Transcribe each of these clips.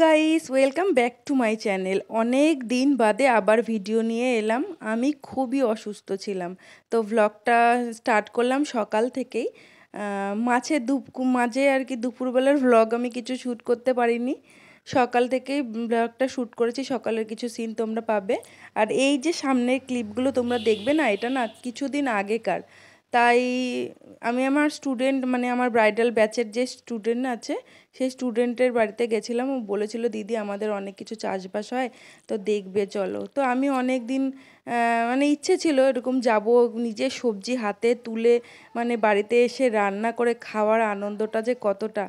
Guys, welcome back to my channel. অনেক দিন বাদে আবার ভিডিও নিয়ে এলাম। আমি খুবই অসুস্থ ছিলাম, তো ভ্লগটা স্টার্ট করলাম সকাল থেকেই। মাঝে আর কি দুপুরবেলার ভ্লগ আমি কিছু শ্যুট করতে পারিনি। সকাল থেকেই ভ্লগটা শ্যুট করেছি, সকালের কিছু সিন তোমরা পাবে। আর এই যে সামনের ক্লিপগুলো তোমরা দেখবে না, এটা না কিছুদিন আগেকার। তাই আমি আমার স্টুডেন্ট মানে আমার ব্রাইডাল ব্যাচের যে স্টুডেন্ট আছে সেই স্টুডেন্টের বাড়িতে গেছিলাম। ও বলেছিল দিদি আমাদের অনেক কিছু চাষবাস হয়, তো দেখবে চলো। তো আমি অনেক দিন মানে ইচ্ছে ছিল এরকম যাব, নিজে সবজি হাতে তুলে মানে বাড়িতে এসে রান্না করে খাওয়ার আনন্দটা যে কতটা,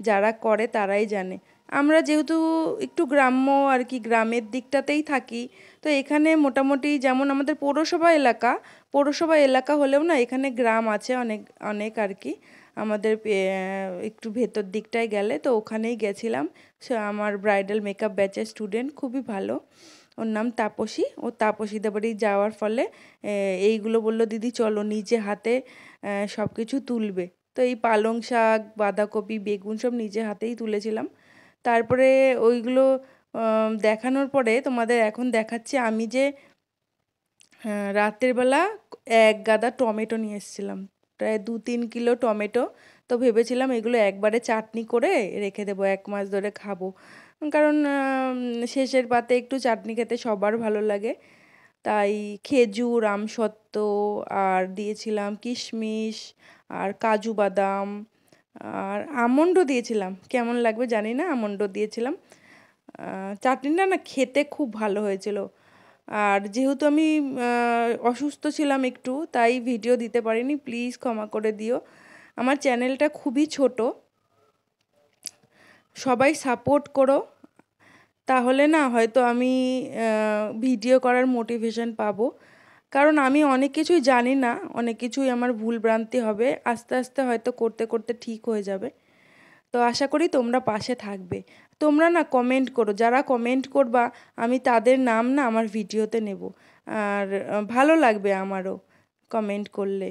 যারা করে তারাই জানে। আমরা যেহেতু একটু গ্রাম্য আর কি, গ্রামের দিকটাতেই থাকি, তো এখানে মোটামুটি যেমন আমাদের পৌরসভা এলাকা হলেও না এখানে গ্রাম আছে অনেক অনেক আর কি। আমাদের একটু ভেতর দিকটায় গেলে তো ওখানেই গেছিলাম। সে আমার ব্রাইডাল মেকআপ ব্যাচের স্টুডেন্ট, খুবই ভালো। ওর নাম তাপসী। ও তাপসীদের বাড়ি যাওয়ার ফলে এইগুলো বললো দিদি চলো নিজে হাতে সব কিছু তুলবে। তো এই পালং শাক, বাঁধাকপি, বেগুন সব নিজে হাতেই তুলেছিলাম। তারপরে ওইগুলো দেখানোর পরে তোমাদের এখন দেখাচ্ছি আমি যে রাতের বেলা এক গাদা টমেটো নিয়ে এসেছিলাম, প্রায় 2-3 কিলো টমেটো। তো ভেবেছিলাম এগুলো একবারে চাটনি করে রেখে দেবো, 1 মাস ধরে খাবো। কারণ শেষের পাতে একটু চাটনি খেতে সবার ভালো লাগে। তাই খেজুর, আমসত্ত্ব আর দিয়েছিলাম কিশমিশ আর কাজু বাদাম আর আমন্ডও দিয়েছিলাম। কেমন লাগবে জানি না, আমন্ড দিয়েছিলাম। চাটনিটা না খেতে খুব ভালো হয়েছিল। আর যেহেতু আমি অসুস্থ ছিলাম একটু, তাই ভিডিও দিতে পারিনি, প্লিজ ক্ষমা করে দিও। আমার চ্যানেলটা খুবই ছোট, সবাই সাপোর্ট করো, তাহলে না হয়তো আমি ভিডিও করার মোটিভেশন পাবো। কারণ আমি অনেক কিছুই জানি না, অনেক কিছুই আমার ভুল ভ্রান্তি হবে, আস্তে আস্তে হয়তো করতে করতে ঠিক হয়ে যাবে। তো আশা করি তোমরা পাশে থাকবে। তোমরা না কমেন্ট করো, যারা কমেন্ট করবা আমি তাদের নাম না আমার ভিডিওতে নেব। আর ভালো লাগবে আমারও কমেন্ট করলে।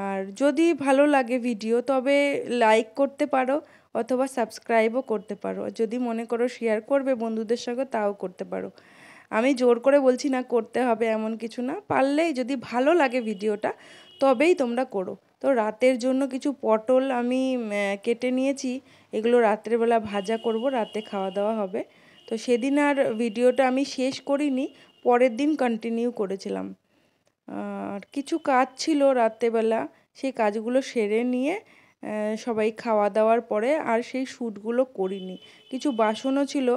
আর যদি ভালো লাগে ভিডিও তবে লাইক করতে পারো, অথবা সাবস্ক্রাইবও করতে পারো। যদি মনে করো শেয়ার করবে বন্ধুদের সঙ্গে, তাও করতে পারো। আমি জোর করে বলছি না করতে হবে এমন কিছু না, পারলেই যদি ভালো লাগে ভিডিওটা তবেই তোমরা করো। তো রাতের জন্য কিছু পটল আমি কেটে নিয়েছি, এগুলো রাত্রেবেলা ভাজা করব, রাতে খাওয়া দাওয়া হবে। তো সেদিন আর ভিডিওটা আমি শেষ করিনি, পরের দিন কন্টিনিউ করেছিলাম। আর কিছু কাজ ছিল রাত্রেবেলা, সেই কাজগুলো সেরে নিয়ে সবাই খাওয়া দাওয়ার পরে আর সেই শ্যুটগুলো করিনি। কিছু বাসনও ছিল,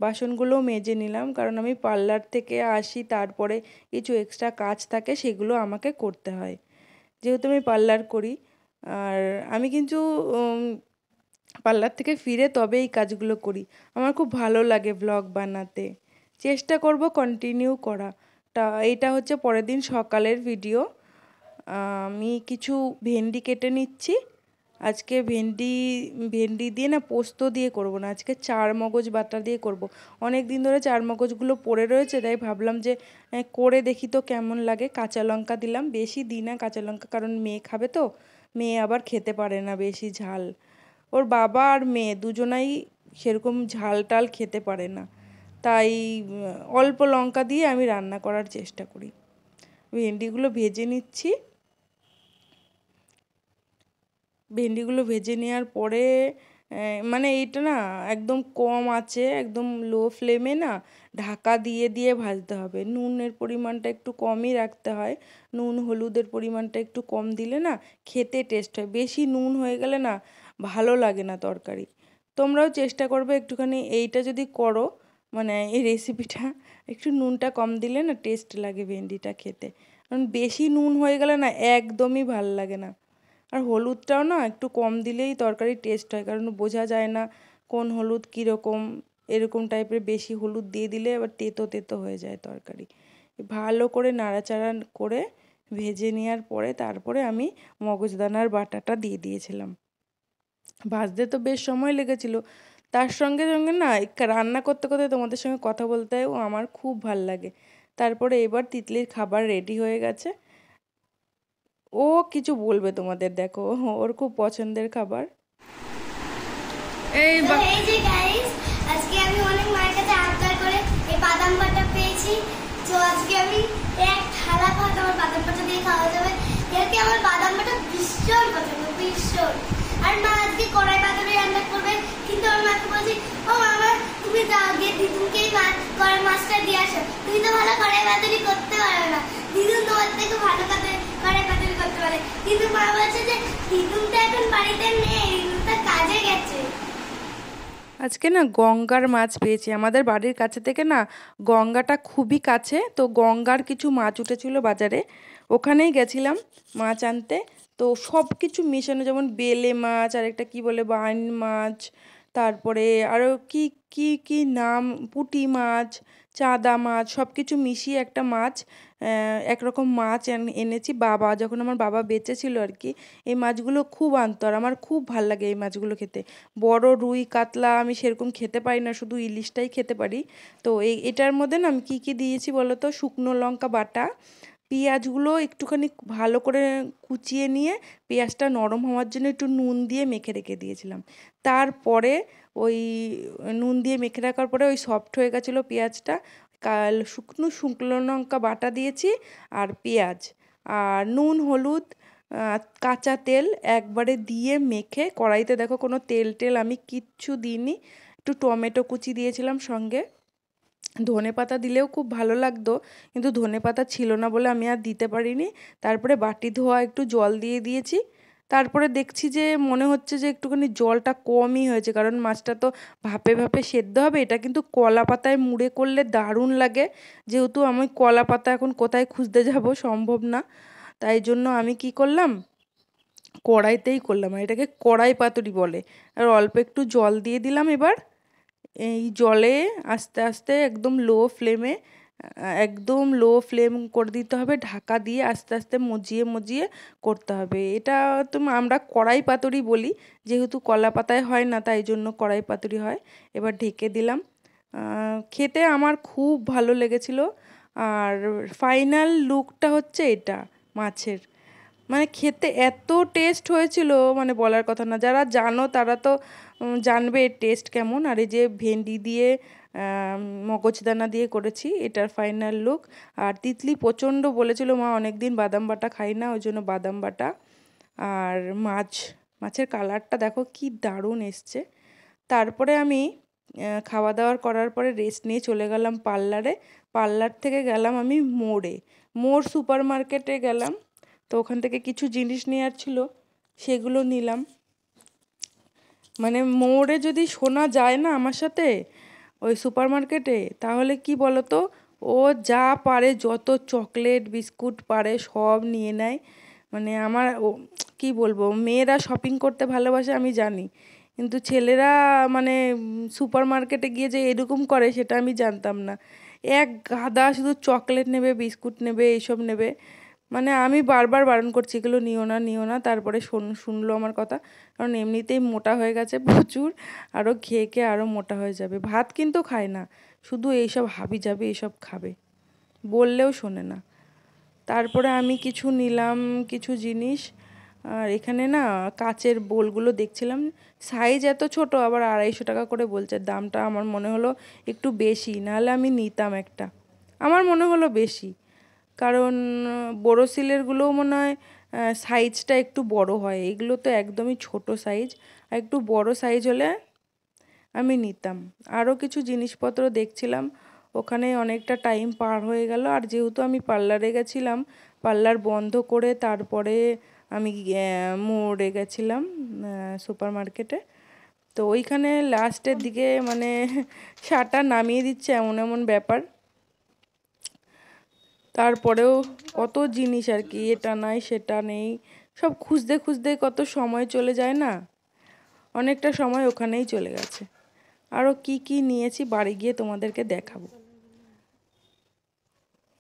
বাসনগুলোও মেজে নিলাম, কারণ আমি পার্লার থেকে আসি তারপরে কিছু এক্সট্রা কাজ থাকে, সেগুলো আমাকে করতে হয় যেহেতু আমি পার্লার করি। আর আমি কিন্তু পার্লার থেকে ফিরে তবে এই কাজগুলো করি। আমার খুব ভালো লাগে ব্লগ বানাতে, চেষ্টা করব কন্টিনিউ করা। এইটা হচ্ছে পরের দিন সকালের ভিডিও। আমি কিছু ভেন্ডি কেটে নিচ্ছি। আজকে ভেন্ডি দিয়ে না পোস্ত দিয়ে করব না, আজকে চার মগজ বাটা দিয়ে করব। অনেক দিন ধরে চার মগজগুলো পড়ে রয়েছে, তাই ভাবলাম যে করে দেখি তো কেমন লাগে। কাঁচা লঙ্কা দিলাম, বেশি দিই না কাঁচা লঙ্কা, কারণ মেয়ে খাবে তো, মেয়ে আবার খেতে পারে না বেশি ঝাল। ওর বাবা আর মেয়ে দুজনাই সেরকম ঝাল টাল খেতে পারে না, তাই অল্প লঙ্কা দিয়ে আমি রান্না করার চেষ্টা করি। ভেন্ডিগুলো ভেজে নিচ্ছি। ভেন্ডিগুলো ভেজে নেওয়ার পরে মানে এইটা না একদম কম আছে, একদম লো ফ্লেমে না ঢাকা দিয়ে দিয়ে ভাজতে হবে। নুনের পরিমাণটা একটু কমই রাখতে হয়, নুন হলুদের পরিমাণটা একটু কম দিলে না খেতে টেস্ট হয়। বেশি নুন হয়ে গেলে না ভালো লাগে না তরকারি। তোমরাও চেষ্টা করবে একটুখানি এইটা যদি করো, মানে এই রেসিপিটা একটু নুনটা কম দিলে না টেস্ট লাগে ভেন্ডিটা খেতে। কারণ বেশি নুন হয়ে গেলে না একদমই ভাল লাগে না। আর হলুদটাও না একটু কম দিলেই তরকারির টেস্ট হয়, কারণ বোঝা যায় না কোন হলুদ কীরকম, এরকম টাইপের বেশি হলুদ দিয়ে দিলে আবার তেতো তেতো হয়ে যায় তরকারি। ভালো করে নাড়াচাড়া করে ভেজে নেওয়ার পরে তারপরে আমি মগজদানার বাটাটা দিয়ে দিয়েছিলাম। ভাজতে তো বেশ সময় লেগেছিল, তার সঙ্গে সঙ্গে না রান্না করতে করতে তোমাদের সঙ্গে কথা বলতেও আমার খুব ভাল লাগে। তারপরে এবার তিতলির খাবার রেডি হয়ে গেছে, ও কিছু বলবে তোমাদের, দেখো ওর খুব পছন্দের খাবার। এই যে গাইস, আজকে কাছে আবদার করে এই বাদাম বাটা পেয়েছি। তো আজকে আমি এক থালা ভাত আমার বাদাম বাটা দিয়ে খাওয়া যাবে। এরকে আমার বাদাম বাটা ভীষণ পছন্দ, ভীষণ। আর মা আজকে কড়াই পাতুরি রান্না করবে, কিন্তু আমার মাকে বলছি, ও মামা তুমি যাও গিয়ে দিদুনকেই কড়াই মাছটা দিয়ে আসো, তুমি তো ভালো কড়াই পাতুরি করতে পারো না, দিদুন তোমার থেকে ভালো কড়াই পাতুরি করতে পারে। কিন্তু মা বলছে যে দিদুনটা এখন বাড়িতে নেই, দিদুনটা কাজে গেছে। আজকে না গঙ্গার মাছ পেয়েছি, আমাদের বাড়ির কাছে থেকে না গঙ্গাটা খুবই কাছে, তো গঙ্গার কিছু মাছ উঠেছিল বাজারে, ওখানেই গেছিলাম মাছ আনতে। তো সব কিছু মেশানো, যেমন বেলে মাছ, আর একটা কী বলে বাইন মাছ, তারপরে আরও কি কি কি নাম, পুঁটি মাছ, চাঁদা মাছ, সব কিছু মিশিয়ে একটা মাছ, একরকম মাছ এনেছি। বাবা যখন আমার বাবা বেঁচে ছিল আর কি, এই মাছগুলো খুব আনতো, আর আমার খুব ভাল লাগে এই মাছগুলো খেতে। বড় রুই কাতলা আমি সেরকম খেতে পারি না, শুধু ইলিশটাই খেতে পারি। তো এটার মধ্যে না আমি কী কী দিয়েছি বলো তো, শুকনো লঙ্কা বাটা, পেঁয়াজগুলো একটুখানি ভালো করে কুচিয়ে নিয়ে পেঁয়াজটা নরম হওয়ার জন্য একটু নুন দিয়ে মেখে রেখে দিয়েছিলাম। তারপরে ওই নুন দিয়ে মেখে রাখার পরে ওই সফট হয়ে গেছিলো পেঁয়াজটা, শুকনো শুকনো লঙ্কা বাটা দিয়েছি, আর পেঁয়াজ, আর নুন হলুদ, কাঁচা তেল একবারে দিয়ে মেখে কড়াইতে, দেখো কোনো তেল টেল আমি কিচ্ছু দিইনি, একটু টমেটো কুচি দিয়েছিলাম সঙ্গে, ধনেপাতা দিলেও খুব ভালো লাগতো, কিন্তু ধনেপাতা ছিল না বলে আমি আর দিতে পারিনি। তারপরে বাটি ধোয়া একটু জল দিয়ে দিয়েছি। তারপরে দেখছি যে মনে হচ্ছে যে একটুখানি জলটা কমই হয়েছে, কারণ মাছটা তো ভাপে ভাপে সেদ্ধ হবে। এটা কিন্তু কলা পাতায় মুড়ে করলে দারুণ লাগে, যেহেতু আমি কলা পাতা এখন কোথায় খুঁজতে যাব, সম্ভব না, তাই জন্য আমি কি করলাম, কড়াইতেই করলাম, আর এটাকে কড়াই পাতুরি বলে। আর অল্প একটু জল দিয়ে দিলাম এবার, এই জলে আস্তে আস্তে একদম লো ফ্লেম করে দিতে হবে, ঢাকা দিয়ে আস্তে আস্তে মজিয়ে মজিয়ে করতে হবে। এটা তো আমরা কড়াই পাতুরি বলি, যেহেতু কলা পাতায় হয় না তাই জন্য কড়াই পাতুরি হয়। এবার ঢেকে দিলাম। খেতে আমার খুব ভালো লেগেছিল। আর ফাইনাল লুকটা হচ্ছে এটা মাছের, মানে খেতে এত টেস্ট হয়েছিল, মানে বলার কথা না। যারা জানো তারা তো জানবে এর টেস্ট কেমন। আর এই যে ভেন্ডি দিয়ে মগজদানা দিয়ে করেছি, এটার ফাইনাল লুক। আর তিতলি প্রচণ্ড বলেছিল মা অনেক দিন বাদাম বাটা খাই না, ওই জন্য বাদাম বাটা। আর মাছের কালারটা দেখো কি দারুণ এসছে। তারপরে আমি খাওয়া দাওয়ার করার পরে রেস্ট নিয়ে চলে গেলাম পার্লারে। পার্লার থেকে গেলাম আমি মোড় সুপার মার্কেটে গেলাম। তো ওখান থেকে কিছু জিনিস নেওয়ার ছিল, সেগুলো নিলাম। মানে মোড়ে যদি শোনা যায় না আমার সাথে ওই সুপার মার্কেটে, তাহলে কি বলো তো, ও যা পারে যত চকলেট বিস্কুট পারে সব নিয়ে নেয়। মানে আমার কি বলবো, মেয়েরা শপিং করতে ভালোবাসে আমি জানি, কিন্তু ছেলেরা মানে সুপার মার্কেটে গিয়ে যে এরকম করে সেটা আমি জানতাম না। এক গাদা শুধু চকলেট নেবে, বিস্কুট নেবে, এইসব নেবে। মানে আমি বারবার বারণ করছি এগুলো নিও না, তারপরে শুনলো আমার কথা, কারণ এমনিতেই মোটা হয়ে গেছে প্রচুর, আরও খেয়ে খেয়ে আরও মোটা হয়ে যাবে। ভাত কিন্তু খায় না, শুধু এইসব হাবি যাবে এইসব খাবে, বললেও শোনে না। তারপরে আমি কিছু নিলাম, কিছু জিনিস। আর এখানে না কাচের বোলগুলো দেখছিলাম, সাইজ এত ছোট, আবার 250 টাকা করে বলছে। দামটা আমার মনে হলো একটু বেশি, নাহলে আমি নিতাম একটা, আমার মনে হলো বেশি, কারণ বোরোসিলেরগুলোও মনে হয় সাইজটা একটু বড় হয়, এগুলো তো একদমই ছোট সাইজ, আর একটু বড় সাইজ হলে আমি নিতাম। আরও কিছু জিনিসপত্র দেখছিলাম, ওখানে অনেকটা টাইম পার হয়ে গেল। আর যেহেতু আমি পার্লারে গেছিলাম, পার্লার বন্ধ করে তারপরে আমি মোড়ে গেছিলাম সুপার মার্কেটে। তো ওইখানে লাস্টের দিকে মানে শাটার নামিয়ে দিচ্ছে, এমন এমন ব্যাপার। তারপরেও কত জিনিস আর কি, এটা নাই সেটা নেই, সব খুঁজতে খুঁজতে কত সময় চলে যায় না, অনেকটা সময় ওখানেই চলে গেছে। আরও কি কি নিয়েছি বাড়ি গিয়ে তোমাদেরকে দেখাবো।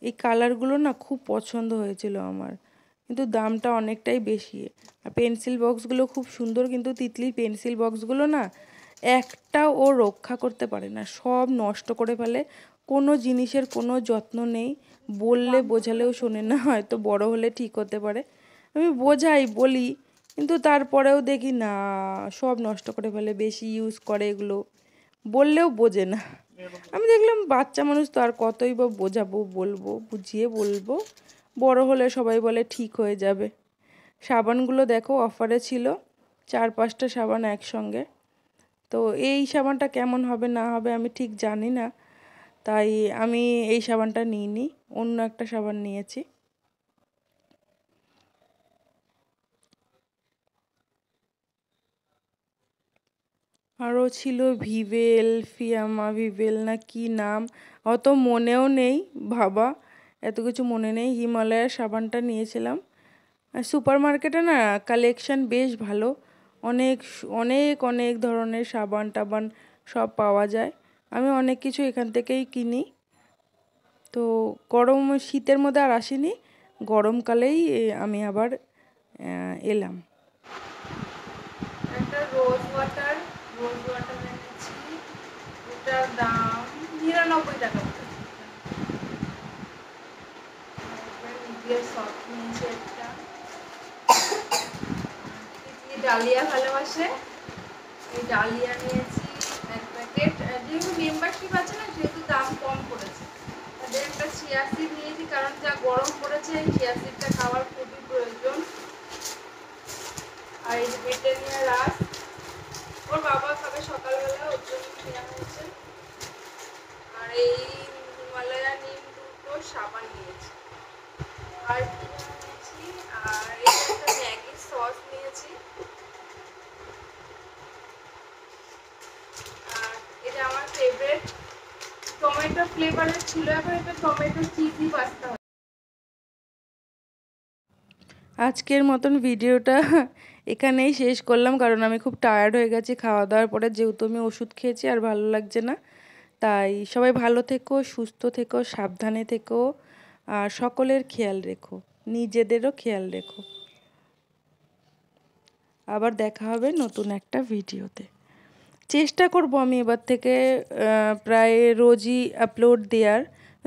এই কালারগুলো না খুব পছন্দ হয়েছিল আমার, কিন্তু দামটা অনেকটাই বেশি। আর পেন্সিল বক্সগুলো খুব সুন্দর, কিন্তু তিতলির পেন্সিল বক্সগুলো না একটা ও রক্ষা করতে পারে না, সব নষ্ট করে ফেলে। কোনো জিনিসের কোনো যত্ন নেই, বললে বোঝালেও শোনে না, হয়তো বড় হলে ঠিক হতে পারে। আমি বলি, কিন্তু তারপরেও দেখি না সব নষ্ট করে ফেলে, বেশি ইউজ করে এগুলো, বললেও বোঝে না। আমি দেখলাম বাচ্চা মানুষ তো আর কতই বা বোঝাবো, বলবো, বুঝিয়ে বলবো, বড় হলে সবাই বলে ঠিক হয়ে যাবে। সাবানগুলো দেখো অফারে ছিল, 4-5টা সাবান একসঙ্গে। তো এই সাবানটা কেমন হবে না হবে আমি ঠিক জানি না, তাই আমি এই সাবানটা নিইনি, অন্য একটা সাবান নিয়েছি। আরও ছিল ভিভেল, ফিয়ামা ভিভেল না কি নাম, অত মনেও নেই বাবা, এত কিছু মনে নেই। হিমালয়ের সাবানটা নিয়েছিলাম। সুপার মার্কেটে না কালেকশন বেশ ভালো, অনেক অনেক অনেক ধরনের সাবান টাবান সব পাওয়া যায়। আমি অনেক কিছু এখান থেকেই কিনি। তো গরম শীতের মধ্যে আর আসিনি, গরমকালেই আমি আবার এলাম। একটা রোজ ওয়াটার এনেছি, এটার দাম 99 টাকা। সফট নিয়েছি একটা, ডালিয়া ভালোবাসে, এই ডালিয়া নিয়েছি 1 প্যাকেট। যেহেতু মেম্বারশিপ আছে না সেহেতু দাম কম পড়েছে। তাদের একটা চিয়া সিড নিয়েছি, কারণ যা গরম পড়েছে এই চিয়া সিডটা খাওয়ার খুবই প্রয়োজন। আর এই ব্রিটানিয়া রাস ওর বাবা খাবে সকালবেলা, ওর জন্য নেওয়া হয়েছে। আর এই হিমালয়া নিম দুটো সাবান নিয়েছি। আর কি নিয়েছি, আর এই একটা ম্যাগি সস নিয়েছি। আর এটা আমার ফেভারিট টমেটো ফ্লেভারের ছিল, এখন এটা টমেটো চিজি পাস্তা। আজকের মতন ভিডিওটা এখানেই শেষ করলাম, কারণ আমি খুব টায়ার্ড হয়ে গেছি খাওয়া দাওয়ার পরে, যেহেতু আমি ওষুধ খেয়েছি আর ভালো লাগছে না। তাই সবাই ভালো থেকো, সুস্থ থেকো, সাবধানে থেকো, আর সকলের খেয়াল রেখো, নিজেদেরও খেয়াল রেখো। আবার দেখা হবে নতুন একটা ভিডিওতে। চেষ্টা করব আমি এবার থেকে প্রায় রোজই আপলোড দেওয়ার।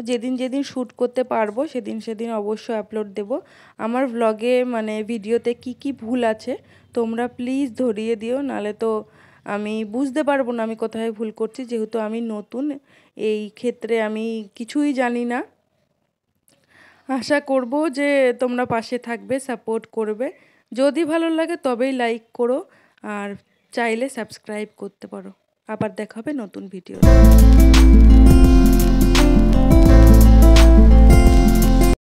যেদিন যেদিন শ্যুট করতে পারবো সেদিন সেদিন অবশ্যই আপলোড দেব। আমার ভ্লগে মানে ভিডিওতে কি কি ভুল আছে তোমরা প্লিজ ধরিয়ে দিও, নালে তো আমি বুঝতে পারবো না আমি কোথায় ভুল করছি, যেহেতু আমি নতুন এই ক্ষেত্রে, আমি কিছুই জানি না। আশা করব যে তোমরা পাশে থাকবে, সাপোর্ট করবে। যদি ভালো লাগে তবেই লাইক করো, আর চাইলে সাবস্ক্রাইব করতে পারো। আবার দেখা হবে নতুন ভিডিও।